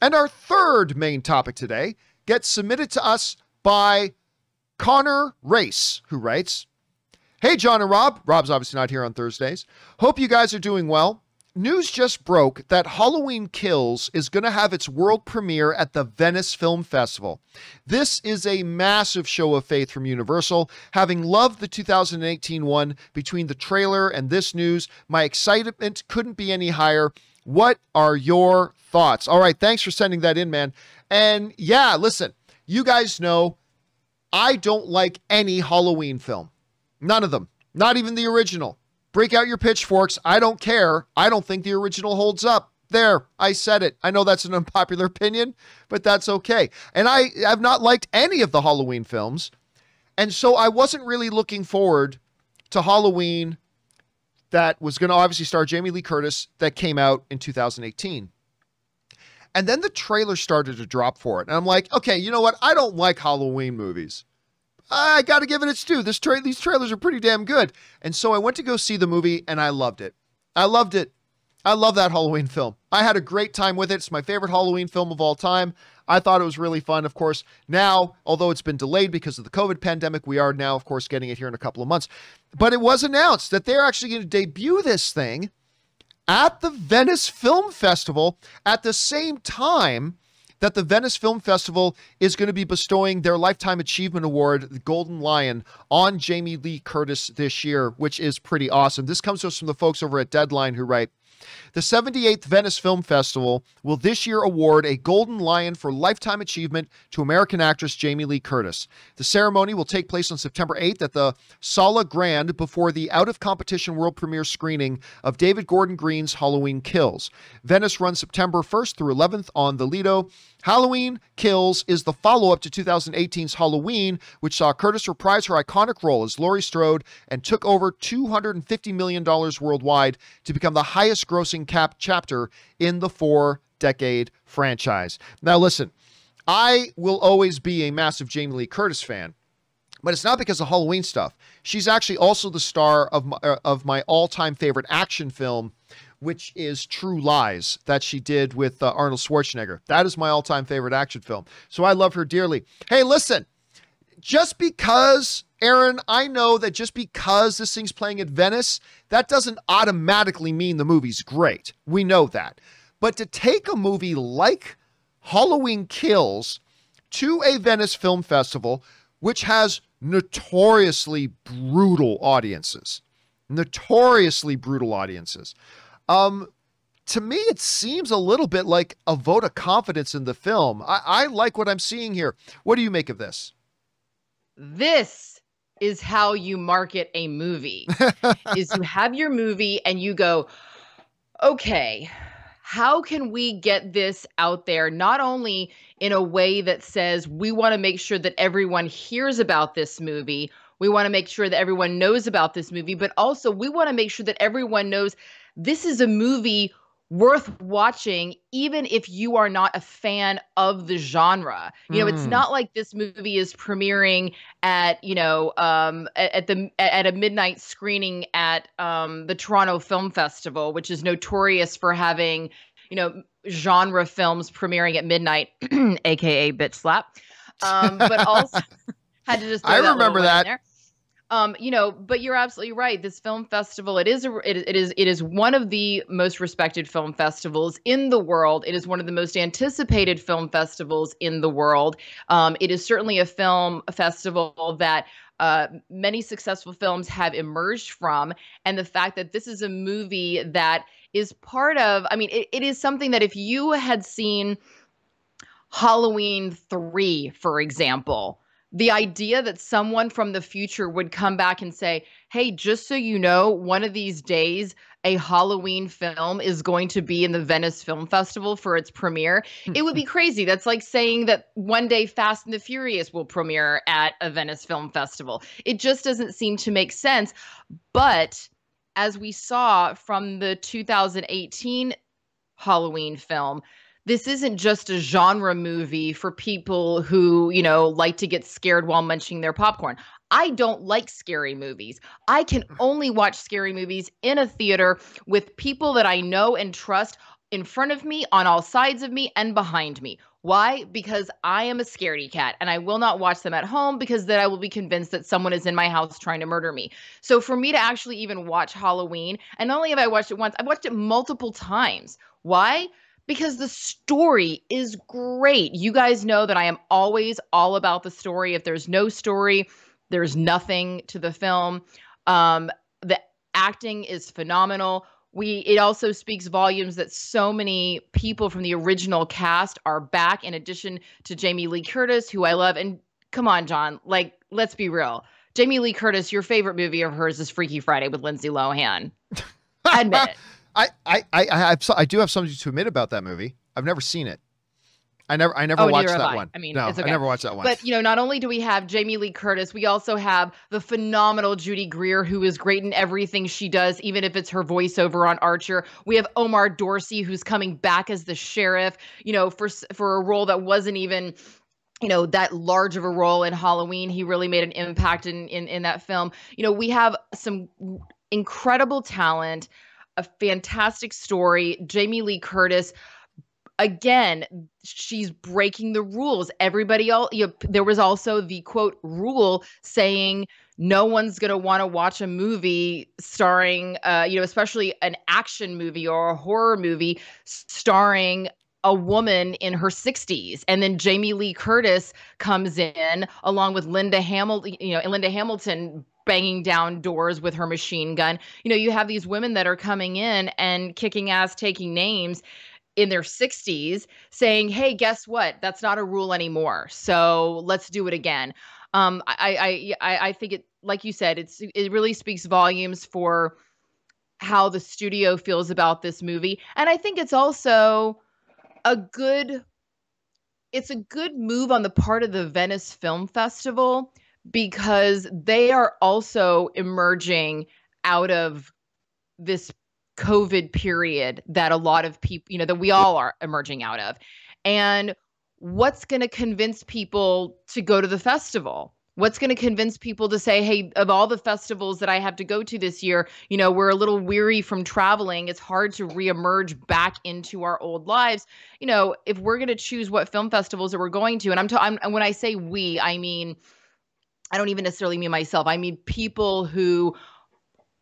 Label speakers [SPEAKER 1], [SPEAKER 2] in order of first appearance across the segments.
[SPEAKER 1] And our third main topic today gets submitted to us by Conor Race, who writes, "Hey, John and Rob." Rob's obviously not here on Thursdays. "Hope you guys are doing well. News just broke that Halloween Kills is going to have its world premiere at the Venice Film Festival. This is a massive show of faith from Universal. Having loved the 2018 one, between the trailer and this news, my excitement couldn't be any higher. What are your thoughts?" All right, thanks for sending that in, man. And yeah, listen, you guys know I don't like any Halloween film. None of them. Not even the original. Break out your pitchforks. I don't care. I don't think the original holds up. There, I said it. I know that's an unpopular opinion, but that's okay. And I have not liked any of the Halloween films. And so I wasn't really looking forward to Halloween that was going to obviously star Jamie Lee Curtis that came out in 2018. And then the trailer started to drop for it. And I'm like, okay, you know what? I don't like Halloween movies. I got to give it its due. These trailers are pretty damn good. And so I went to go see the movie and I loved it. I loved it. I love that Halloween film. I had a great time with it. It's my favorite Halloween film of all time. I thought it was really fun. Of course, now, although it's been delayed because of the COVID pandemic, we are now, of course, getting it here in a couple of months. But it was announced that they're actually going to debut this thing at the Venice Film Festival at the same time that the Venice Film Festival is going to be bestowing their Lifetime Achievement Award, the Golden Lion, on Jamie Lee Curtis this year, which is pretty awesome. This comes to us from the folks over at Deadline who write, "The 78th Venice Film Festival will this year award a Golden Lion for Lifetime Achievement to American actress Jamie Lee Curtis. The ceremony will take place on September 8th at the Sala Grande before the out-of-competition world premiere screening of David Gordon Green's Halloween Kills. Venice runs September 1st through 11th on the Lido. Halloween Kills is the follow-up to 2018's Halloween, which saw Curtis reprise her iconic role as Laurie Strode and took over $250 million worldwide to become the highest-grossing chapter in the 4-decade franchise." Now, listen, I will always be a massive Jamie Lee Curtis fan, but it's not because of Halloween stuff. She's actually also the star of my all-time favorite action film, which is True Lies, that she did with Arnold Schwarzenegger. That is my all-time favorite action film. So I love her dearly. Hey, listen, just because, Aaron, I know that just because this thing's playing at Venice, that doesn't automatically mean the movie's great. We know that. But to take a movie like Halloween Kills to a Venice Film Festival, which has notoriously brutal audiences, to me, it seems a little bit like a vote of confidence in the film. I like what I'm seeing here. What do you make of this?
[SPEAKER 2] This is how you market a movie. Is you have your movie and you go, okay, how can we get this out there? Not only in a way that says we want to make sure that everyone hears about this movie, we want to make sure that everyone knows about this movie, but also we want to make sure that everyone knows this is a movie worth watching, even if you are not a fan of the genre. You know, it's not like this movie is premiering at, at a midnight screening at the Toronto Film Festival, which is notorious for having, genre films premiering at midnight, aka bitch slap. But also had to just throw
[SPEAKER 1] I remember that.
[SPEAKER 2] In there. But you're absolutely right. This film festival, it is one of the most respected film festivals in the world. It is one of the most anticipated film festivals in the world. It is certainly a film festival that many successful films have emerged from. And the fact that this is a movie that is part of, it is something that if you had seen Halloween 3, for example, the idea that someone from the future would come back and say, hey, just so you know, one of these days, a Halloween film is going to be in the Venice Film Festival for its premiere. It would be crazy. That's like saying that one day Fast and the Furious will premiere at a Venice Film Festival. It just doesn't seem to make sense. But as we saw from the 2018 Halloween film, this isn't just a genre movie for people who, like to get scared while munching their popcorn. I don't like scary movies. I can only watch scary movies in a theater with people that I know and trust, in front of me, on all sides of me, and behind me. Why? Because I am a scaredy cat and I will not watch them at home because then I will be convinced that someone is in my house trying to murder me. So for me to actually even watch Halloween, and not only have I watched it once, I've watched it multiple times. Why? Because the story is great. You guys know that I am always all about the story. If there's no story, there's nothing to the film. The acting is phenomenal. It also speaks volumes that so many people from the original cast are back, in addition to Jamie Lee Curtis, who I love. And come on, John, like, let's be real. Jamie Lee Curtis, your favorite movie of hers is Freaky Friday with Lindsay Lohan. Admit it.
[SPEAKER 1] I do have something to admit about that movie. I've never seen it. I never watched that one.
[SPEAKER 2] I mean,
[SPEAKER 1] no,
[SPEAKER 2] it's okay.
[SPEAKER 1] I never watched that one.
[SPEAKER 2] But, not only do we have Jamie Lee Curtis, we also have the phenomenal Judy Greer, who is great in everything she does, even if it's her voiceover on Archer. We have Omar Dorsey, who's coming back as the sheriff, for a role that wasn't even, that large of a role in Halloween. He really made an impact in that film. We have some incredible talent, a fantastic story. Jamie Lee Curtis, again, she's breaking the rules. Everybody else, there was also the quote rule saying no one's going to want to watch a movie starring, especially an action movie or a horror movie starring a woman in her 60s. And then Jamie Lee Curtis comes in along with Linda Hamilton banging down doors with her machine gun. You have these women that are coming in and kicking ass, taking names in their 60s, saying, hey, guess what? That's not a rule anymore. So let's do it again. I think it, like you said, it really speaks volumes for how the studio feels about this movie. And I think it's also a good move on the part of the Venice Film Festival, because they are also emerging out of this COVID period that a lot of people, that we all are emerging out of. And what's going to convince people to go to the festival? What's going to convince people to say, hey, of all the festivals that I have to go to this year, we're a little weary from traveling. It's hard to reemerge back into our old lives. If we're going to choose what film festivals that we're going to, and when I say we, I mean, I don't even necessarily mean myself. I mean people who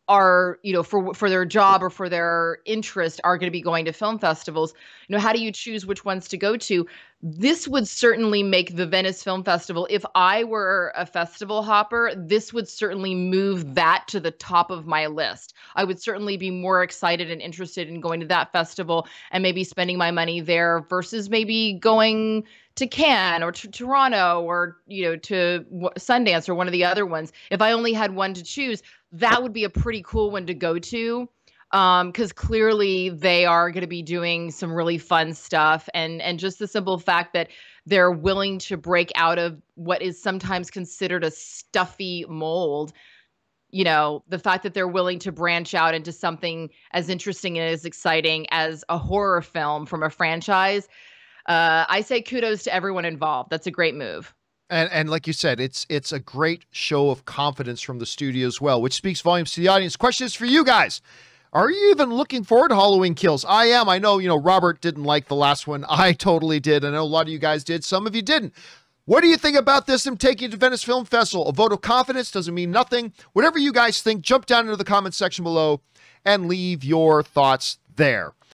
[SPEAKER 2] are, for their job or for their interest are going to be going to film festivals. How do you choose which ones to go to? This would certainly make the Venice Film Festival, if I were a festival hopper, this would certainly move that to the top of my list. I would certainly be more excited and interested in going to that festival and maybe spending my money there versus maybe going to Cannes or to Toronto or, to Sundance or one of the other ones. If I only had one to choose, that would be a pretty cool one to go to, because clearly they are going to be doing some really fun stuff. And just the simple fact that they're willing to break out of what is sometimes considered a stuffy mold, the fact that they're willing to branch out into something as interesting and as exciting as a horror film from a franchise, I say kudos to everyone involved. That's a great move.
[SPEAKER 1] And like you said, it's a great show of confidence from the studio as well, which speaks volumes to the audience. Question is for you guys. Are you even looking forward to Halloween Kills? I am. I know, Robert didn't like the last one. I totally did. I know a lot of you guys did. Some of you didn't. What do you think about this? I'm taking you to Venice Film Festival. A vote of confidence doesn't mean nothing. Whatever you guys think, jump down into the comment section below and leave your thoughts there.